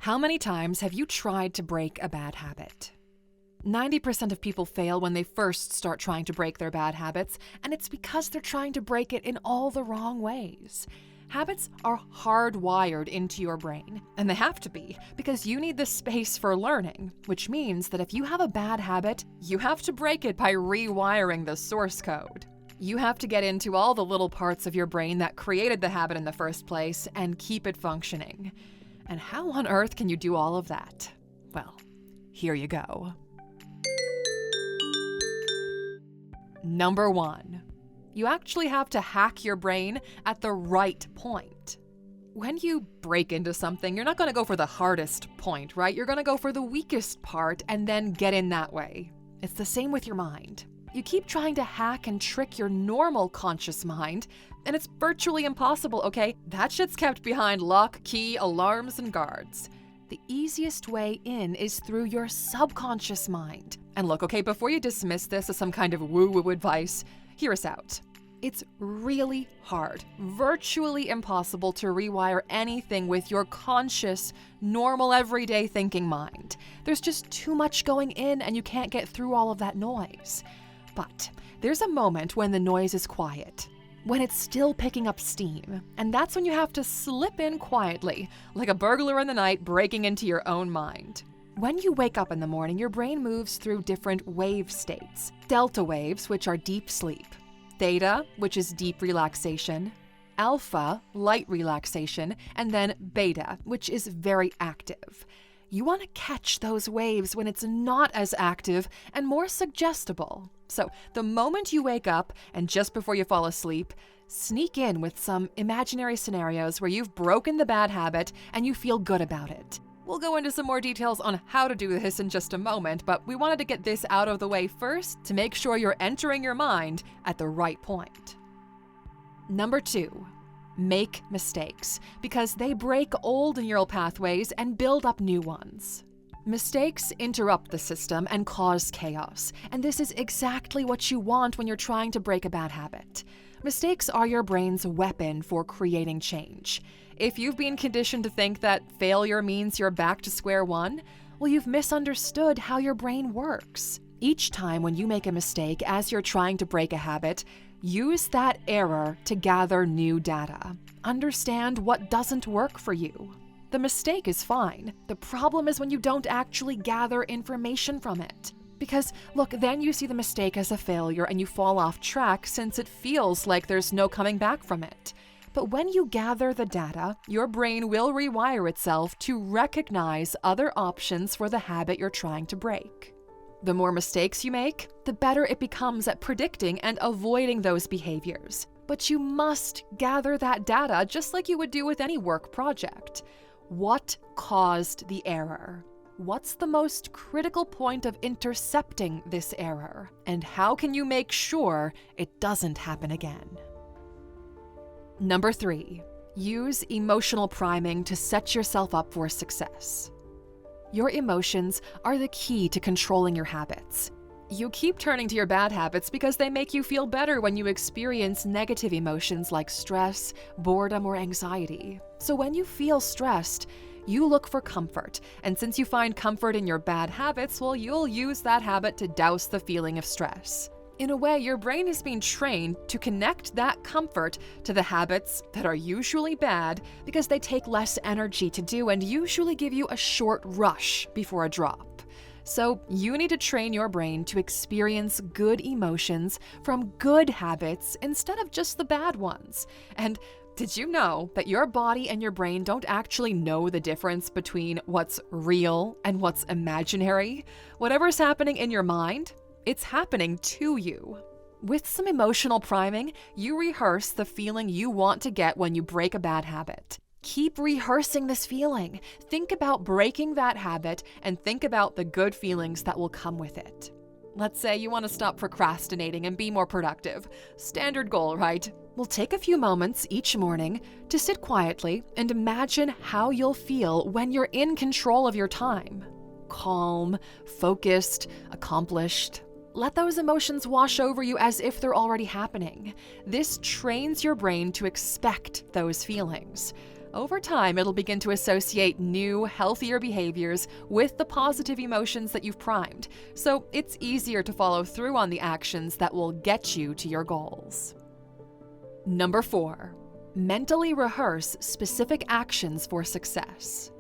How many times have you tried to break a bad habit? 90% of people fail when they first start trying to break their bad habits, and it's because they're trying to break it in all the wrong ways. Habits are hardwired into your brain, and they have to be, because you need the space for learning, which means that if you have a bad habit, you have to break it by rewiring the source code. You have to get into all the little parts of your brain that created the habit in the first place and keep it functioning. And how on earth can you do all of that? Well, here you go. Number 1. You actually have to hack your brain at the right point. When you break into something, you're not going to go for the hardest point, right? You're going to go for the weakest part and then get in that way. It's the same with your mind. You keep trying to hack and trick your normal conscious mind, and it's virtually impossible, okay? That shit's kept behind lock, key, alarms, and guards. The easiest way in is through your subconscious mind. And look, okay, before you dismiss this as some kind of woo-woo advice, hear us out. It's really hard, virtually impossible to rewire anything with your conscious, normal, everyday thinking mind. There's just too much going in and you can't get through all of that noise. But there's a moment when the noise is quiet, when it's still picking up steam, and that's when you have to slip in quietly, like a burglar in the night breaking into your own mind. When you wake up in the morning, your brain moves through different wave states. Delta waves, which are deep sleep. Theta, which is deep relaxation. Alpha, light relaxation. And then beta, which is very active. You want to catch those waves when it's not as active and more suggestible. So the moment you wake up and just before you fall asleep, sneak in with some imaginary scenarios where you've broken the bad habit and you feel good about it. We'll go into some more details on how to do this in just a moment, but we wanted to get this out of the way first to make sure you're entering your mind at the right point. Number 2. Make mistakes, because they break old neural pathways and build up new ones. Mistakes interrupt the system and cause chaos, and this is exactly what you want when you're trying to break a bad habit. Mistakes are your brain's weapon for creating change. If you've been conditioned to think that failure means you're back to square one, well, you've misunderstood how your brain works. Each time when you make a mistake as you're trying to break a habit, use that error to gather new data. Understand what doesn't work for you. The mistake is fine. The problem is when you don't actually gather information from it. Because, look, then you see the mistake as a failure and you fall off track since it feels like there's no coming back from it. But when you gather the data, your brain will rewire itself to recognize other options for the habit you're trying to break. The more mistakes you make, the better it becomes at predicting and avoiding those behaviors. But you must gather that data just like you would do with any work project. What caused the error? What's the most critical point of intercepting this error? And how can you make sure it doesn't happen again? Number 3, use emotional priming to set yourself up for success. Your emotions are the key to controlling your habits. You keep turning to your bad habits because they make you feel better when you experience negative emotions like stress, boredom, or anxiety. So when you feel stressed, you look for comfort, and since you find comfort in your bad habits, well, you'll use that habit to douse the feeling of stress. In a way, your brain has been trained to connect that comfort to the habits that are usually bad because they take less energy to do and usually give you a short rush before a drop. So you need to train your brain to experience good emotions from good habits instead of just the bad ones. And did you know that your body and your brain don't actually know the difference between what's real and what's imaginary? Whatever's happening in your mind, it's happening to you. With some emotional priming, you rehearse the feeling you want to get when you break a bad habit. Keep rehearsing this feeling. Think about breaking that habit and think about the good feelings that will come with it. Let's say you want to stop procrastinating and be more productive. Standard goal, right? Well, take a few moments each morning to sit quietly and imagine how you'll feel when you're in control of your time. Calm, focused, accomplished. Let those emotions wash over you as if they're already happening. This trains your brain to expect those feelings. Over time, it'll begin to associate new, healthier behaviors with the positive emotions that you've primed, so it's easier to follow through on the actions that will get you to your goals. Number 4, mentally rehearse specific actions for success.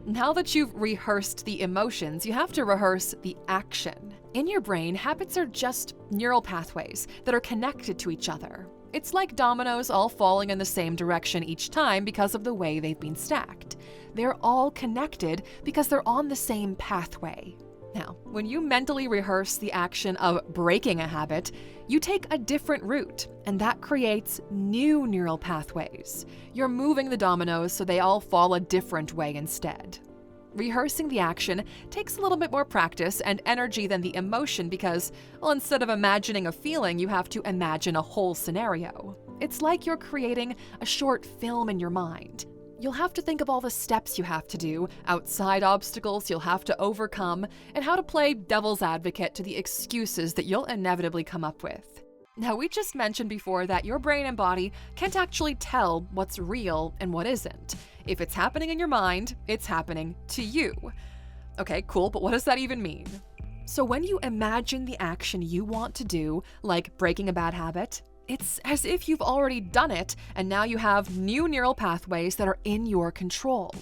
Now that you've rehearsed the emotions, you have to rehearse the action. In your brain, habits are just neural pathways that are connected to each other. It's like dominoes all falling in the same direction each time because of the way they've been stacked. They're all connected because they're on the same pathway. Now, when you mentally rehearse the action of breaking a habit, you take a different route, and that creates new neural pathways. You're moving the dominoes so they all fall a different way instead. Rehearsing the action takes a little bit more practice and energy than the emotion because, well, instead of imagining a feeling, you have to imagine a whole scenario. It's like you're creating a short film in your mind. You'll have to think of all the steps you have to do, outside obstacles you'll have to overcome, and how to play devil's advocate to the excuses that you'll inevitably come up with. Now, we just mentioned before that your brain and body can't actually tell what's real and what isn't. If it's happening in your mind, it's happening to you. Okay, cool, but what does that even mean? So when you imagine the action you want to do, like breaking a bad habit, it's as if you've already done it, and now you have new neural pathways that are in your control.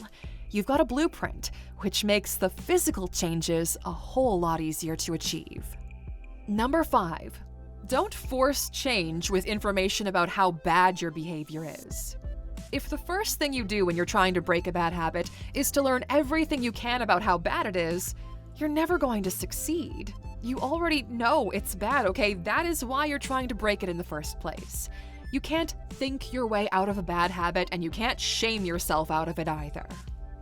You've got a blueprint, which makes the physical changes a whole lot easier to achieve. Number 5, don't force change with information about how bad your behavior is. If the first thing you do when you're trying to break a bad habit is to learn everything you can about how bad it is, you're never going to succeed. You already know it's bad, okay? That is why you're trying to break it in the first place. You can't think your way out of a bad habit, and you can't shame yourself out of it either.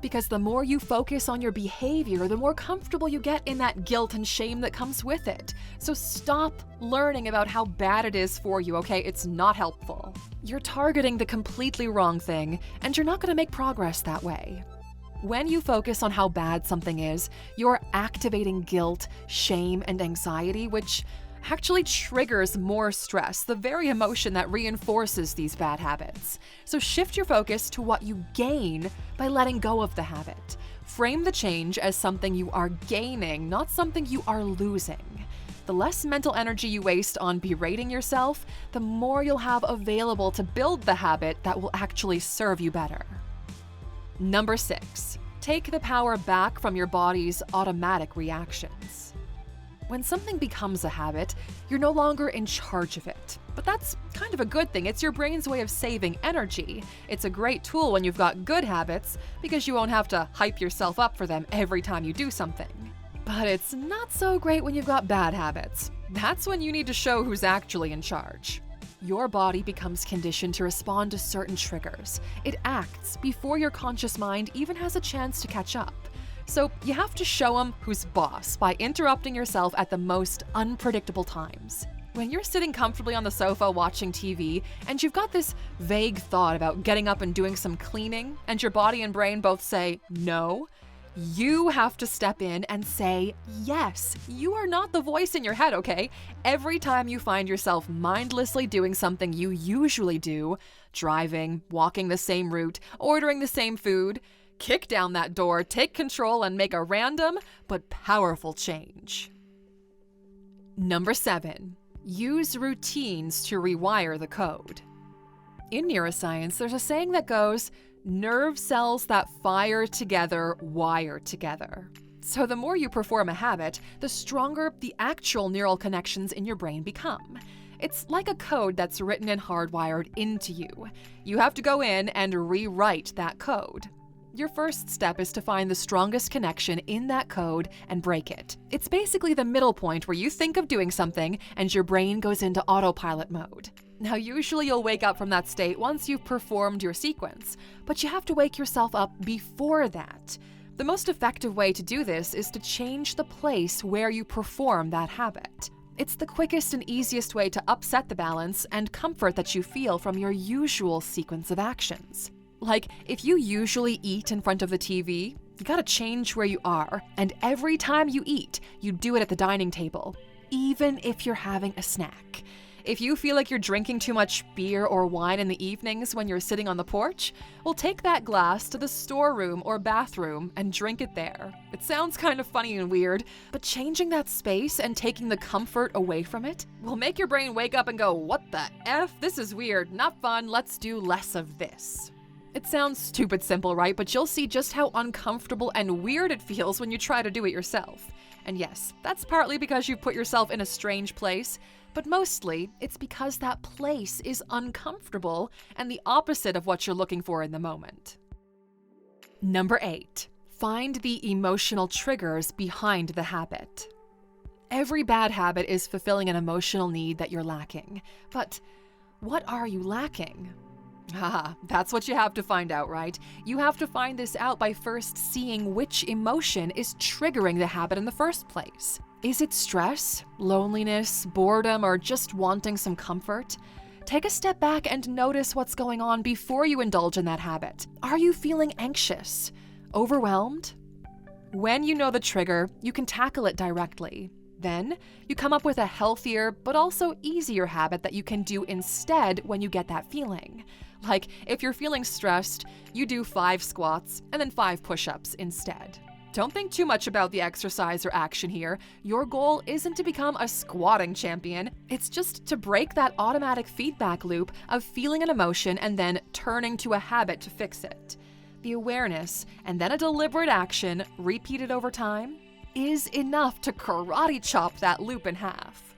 Because the more you focus on your behavior, the more comfortable you get in that guilt and shame that comes with it. So stop learning about how bad it is for you, okay? It's not helpful. You're targeting the completely wrong thing, and you're not going to make progress that way. When you focus on how bad something is, you're activating guilt, shame, and anxiety, which actually triggers more stress, the very emotion that reinforces these bad habits. So shift your focus to what you gain by letting go of the habit. Frame the change as something you are gaining, not something you are losing. The less mental energy you waste on berating yourself, the more you'll have available to build the habit that will actually serve you better. Number 6, take the power back from your body's automatic reactions. When something becomes a habit, you're no longer in charge of it. But that's kind of a good thing. It's your brain's way of saving energy. It's a great tool when you've got good habits because you won't have to hype yourself up for them every time you do something. But it's not so great when you've got bad habits. That's when you need to show who's actually in charge. Your body becomes conditioned to respond to certain triggers. It acts before your conscious mind even has a chance to catch up. So you have to show them who's boss by interrupting yourself at the most unpredictable times. When you're sitting comfortably on the sofa watching TV and you've got this vague thought about getting up and doing some cleaning, and your body and brain both say no, you have to step in and say yes. You are not the voice in your head, okay? Every time you find yourself mindlessly doing something you usually do, driving, walking the same route, ordering the same food, kick down that door, take control, and make a random but powerful change. Number 7, use routines to rewire the code. In neuroscience, there's a saying that goes, nerve cells that fire together wire together. So the more you perform a habit, the stronger the actual neural connections in your brain become. It's like a code that's written and hardwired into you. You have to go in and rewrite that code. Your first step is to find the strongest connection in that code and break it. It's basically the middle point where you think of doing something and your brain goes into autopilot mode. Now, usually you'll wake up from that state once you've performed your sequence, but you have to wake yourself up before that. The most effective way to do this is to change the place where you perform that habit. It's the quickest and easiest way to upset the balance and comfort that you feel from your usual sequence of actions. Like, if you usually eat in front of the TV, you gotta change where you are, and every time you eat, you do it at the dining table, even if you're having a snack. If you feel like you're drinking too much beer or wine in the evenings when you're sitting on the porch, well, take that glass to the storeroom or bathroom and drink it there. It sounds kind of funny and weird, but changing that space and taking the comfort away from it will make your brain wake up and go, "What the F? This is weird, not fun, let's do less of this." It sounds stupid simple, right? But you'll see just how uncomfortable and weird it feels when you try to do it yourself. And yes, that's partly because you've put yourself in a strange place, but mostly it's because that place is uncomfortable and the opposite of what you're looking for in the moment. Number 8, find the emotional triggers behind the habit. Every bad habit is fulfilling an emotional need that you're lacking. But what are you lacking? That's what you have to find out, right? You have to find this out by first seeing which emotion is triggering the habit in the first place. Is it stress, loneliness, boredom, or just wanting some comfort? Take a step back and notice what's going on before you indulge in that habit. Are you feeling anxious? Overwhelmed? When you know the trigger, you can tackle it directly. Then, you come up with a healthier but also easier habit that you can do instead when you get that feeling. Like, if you're feeling stressed, you do 5 squats and then 5 push-ups instead. Don't think too much about the exercise or action here. Your goal isn't to become a squatting champion. It's just to break that automatic feedback loop of feeling an emotion and then turning to a habit to fix it. The awareness and then a deliberate action, repeated over time, is enough to karate chop that loop in half.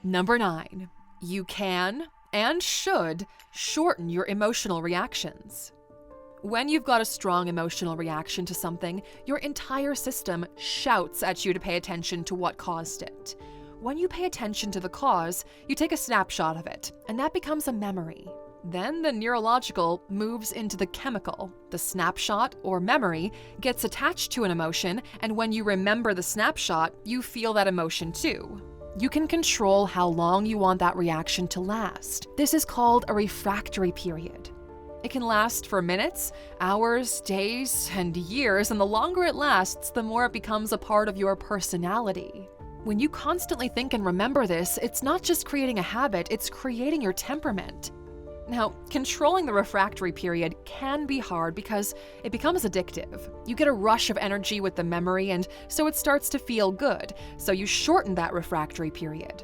Number 9, you can and should shorten your emotional reactions. When you've got a strong emotional reaction to something, your entire system shouts at you to pay attention to what caused it. When you pay attention to the cause, you take a snapshot of it, and that becomes a memory. Then the neurological moves into the chemical. The snapshot, or memory, gets attached to an emotion, and when you remember the snapshot, you feel that emotion too. You can control how long you want that reaction to last. This is called a refractory period. It can last for minutes, hours, days, and years, and the longer it lasts, the more it becomes a part of your personality. When you constantly think and remember this, it's not just creating a habit, it's creating your temperament. Now, controlling the refractory period can be hard because it becomes addictive. You get a rush of energy with the memory, and so it starts to feel good, so you shorten that refractory period.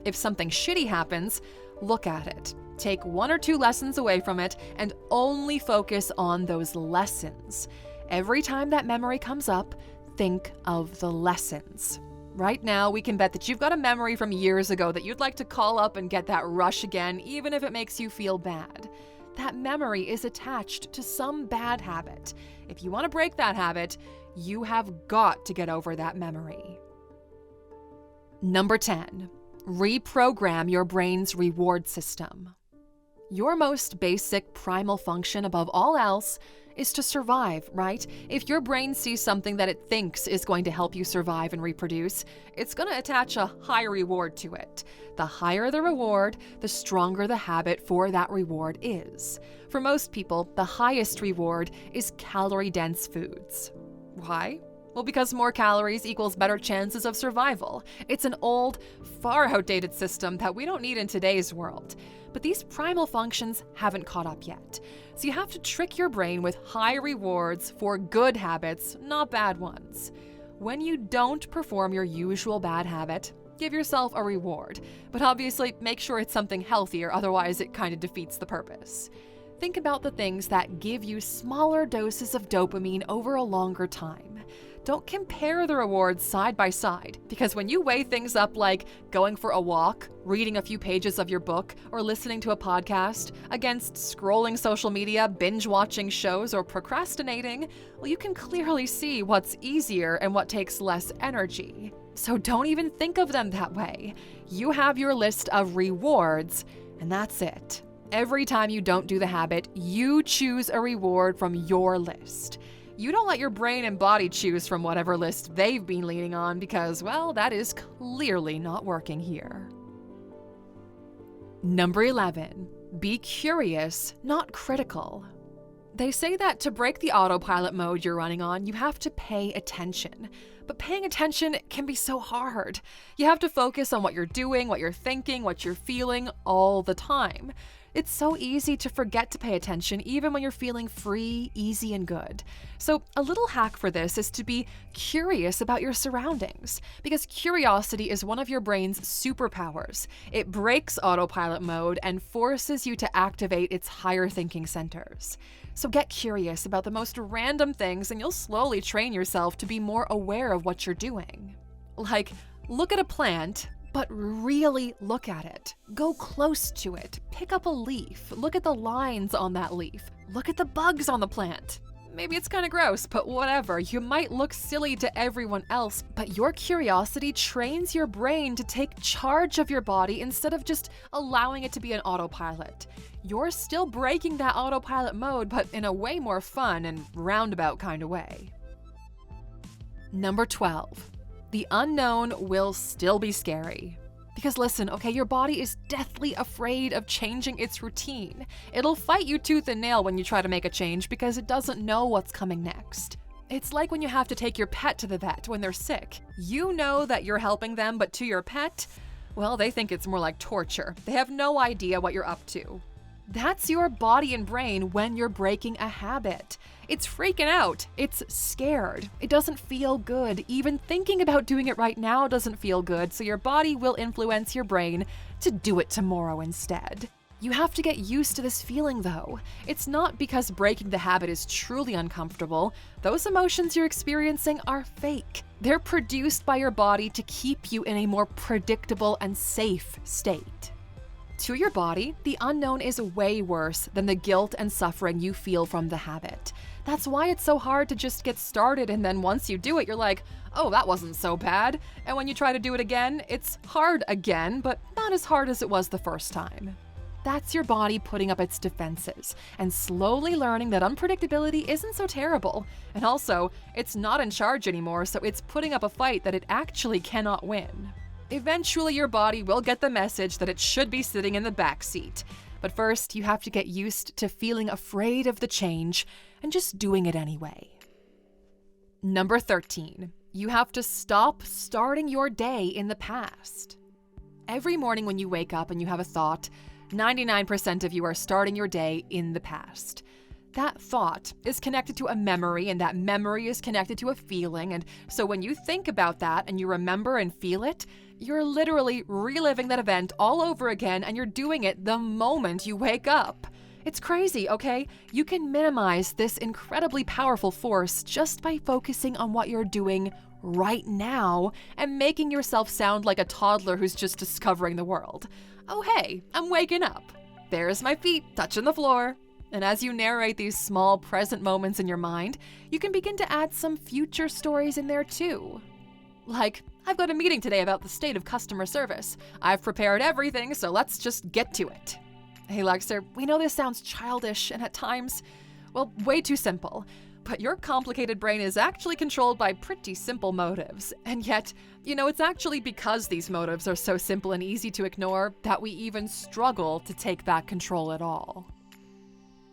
If something shitty happens, look at it. Take 1 or 2 lessons away from it and only focus on those lessons. Every time that memory comes up, think of the lessons. Right now, we can bet that you've got a memory from years ago that you'd like to call up and get that rush again, even if it makes you feel bad. That memory is attached to some bad habit. If you want to break that habit, you have got to get over that memory. Number 10, reprogram your brain's reward system. Your most basic primal function above all else is to survive, right? If your brain sees something that it thinks is going to help you survive and reproduce, it's going to attach a high reward to it. The higher the reward, the stronger the habit for that reward is. For most people, the highest reward is calorie-dense foods. Why? Well, because more calories equals better chances of survival. It's an old, far outdated system that we don't need in today's world. But these primal functions haven't caught up yet. So you have to trick your brain with high rewards for good habits, not bad ones. When you don't perform your usual bad habit, give yourself a reward. But obviously, make sure it's something healthier, otherwise it kind of defeats the purpose. Think about the things that give you smaller doses of dopamine over a longer time. Don't compare the rewards side by side, because when you weigh things up like going for a walk, reading a few pages of your book, or listening to a podcast against scrolling social media, binge-watching shows, or procrastinating, well, you can clearly see what's easier and what takes less energy. So don't even think of them that way. You have your list of rewards, and that's it. Every time you don't do the habit, you choose a reward from your list. You don't let your brain and body choose from whatever list they've been leaning on because, well, that is clearly not working here. Number 11, be curious, not critical. They say that to break the autopilot mode you're running on, you have to pay attention. But paying attention can be so hard. You have to focus on what you're doing, what you're thinking, what you're feeling all the time. It's so easy to forget to pay attention even when you're feeling free, easy, and good. So a little hack for this is to be curious about your surroundings, because curiosity is one of your brain's superpowers. It breaks autopilot mode and forces you to activate its higher thinking centers. So get curious about the most random things and you'll slowly train yourself to be more aware of what you're doing. Like, look at a plant, but really look at it. Go close to it. Pick up a leaf. Look at the lines on that leaf. Look at the bugs on the plant. Maybe it's kind of gross, but whatever. You might look silly to everyone else, but your curiosity trains your brain to take charge of your body instead of just allowing it to be an autopilot. You're still breaking that autopilot mode, but in a way more fun and roundabout kind of way. Number 12. The unknown will still be scary. Because listen, okay, your body is deathly afraid of changing its routine. It'll fight you tooth and nail when you try to make a change because it doesn't know what's coming next. It's like when you have to take your pet to the vet when they're sick. You know that you're helping them, but to your pet, well, they think it's more like torture. They have no idea what you're up to. That's your body and brain when you're breaking a habit. It's freaking out. It's scared. It doesn't feel good. Even thinking about doing it right now doesn't feel good, so your body will influence your brain to do it tomorrow instead. You have to get used to this feeling though. It's not because breaking the habit is truly uncomfortable. Those emotions you're experiencing are fake. They're produced by your body to keep you in a more predictable and safe state. To your body, the unknown is way worse than the guilt and suffering you feel from the habit. That's why it's so hard to just get started, and then once you do it, you're like, oh, that wasn't so bad. And when you try to do it again, it's hard again, but not as hard as it was the first time. That's your body putting up its defenses and slowly learning that unpredictability isn't so terrible. And also, it's not in charge anymore, so it's putting up a fight that it actually cannot win. Eventually, your body will get the message that it should be sitting in the back seat. But first, you have to get used to feeling afraid of the change and just doing it anyway. Number 13. You have to stop starting your day in the past. Every morning when you wake up and you have a thought, 99% of you are starting your day in the past. That thought is connected to a memory, and that memory is connected to a feeling, and so when you think about that and you remember and feel it, you're literally reliving that event all over again, and you're doing it the moment you wake up. It's crazy, okay? You can minimize this incredibly powerful force just by focusing on what you're doing right now and making yourself sound like a toddler who's just discovering the world. Oh hey, I'm waking up. There's my feet touching the floor. And as you narrate these small present moments in your mind, you can begin to add some future stories in there too. Like, I've got a meeting today about the state of customer service. I've prepared everything, so let's just get to it. Hey Lexer, we know this sounds childish and at times, well, way too simple. But your complicated brain is actually controlled by pretty simple motives. And yet, it's actually because these motives are so simple and easy to ignore that we even struggle to take back control at all.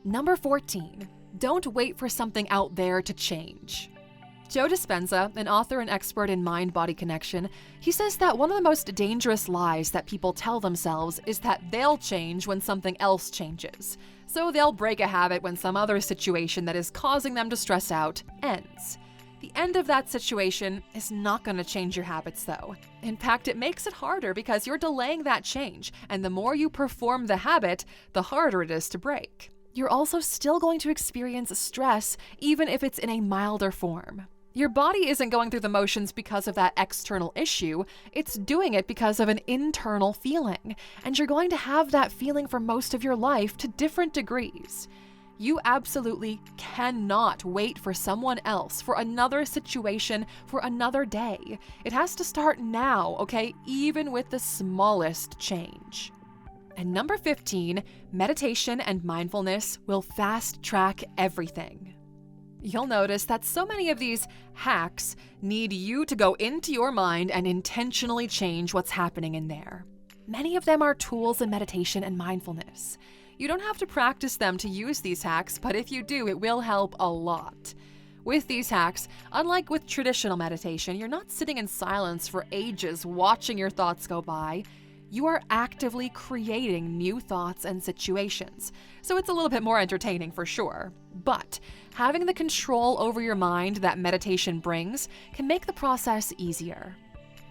Number 14. Don't wait for something out there to change. Joe Dispenza, an author and expert in mind-body connection, he says that one of the most dangerous lies that people tell themselves is that they'll change when something else changes. So they'll break a habit when some other situation that is causing them to stress out ends. The end of that situation is not going to change your habits though. In fact, it makes it harder because you're delaying that change, and the more you perform the habit, the harder it is to break. You're also still going to experience stress even if it's in a milder form. Your body isn't going through the motions because of that external issue, it's doing it because of an internal feeling, and you're going to have that feeling for most of your life to different degrees. You absolutely cannot wait for someone else, for another situation, for another day. It has to start now, okay? Even with the smallest change. And number 15, meditation and mindfulness will fast-track everything. You'll notice that so many of these hacks need you to go into your mind and intentionally change what's happening in there. Many of them are tools in meditation and mindfulness. You don't have to practice them to use these hacks, but if you do, it will help a lot. With these hacks, unlike with traditional meditation, you're not sitting in silence for ages watching your thoughts go by. You are actively creating new thoughts and situations. So it's a little bit more entertaining for sure. But having the control over your mind that meditation brings can make the process easier.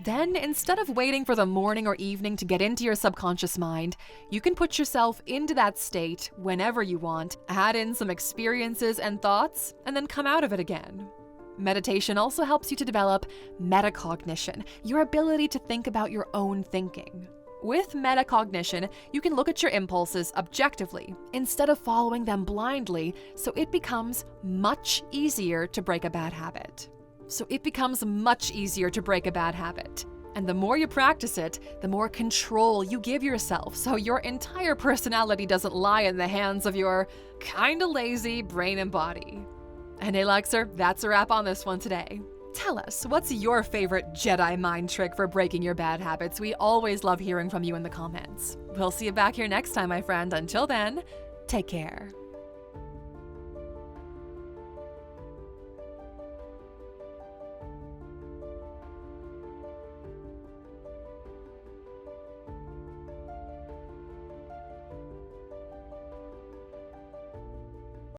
Then, instead of waiting for the morning or evening to get into your subconscious mind, you can put yourself into that state whenever you want, add in some experiences and thoughts, and then come out of it again. Meditation also helps you to develop metacognition, your ability to think about your own thinking. With metacognition, you can look at your impulses objectively instead of following them blindly, so it becomes much easier to break a bad habit. And the more you practice it, the more control you give yourself, so your entire personality doesn't lie in the hands of your kinda lazy brain and body. And Aluxer, that's a wrap on this one today. Tell us, what's your favorite Jedi mind trick for breaking your bad habits? We always love hearing from you in the comments. We'll see you back here next time, my friend. Until then, take care.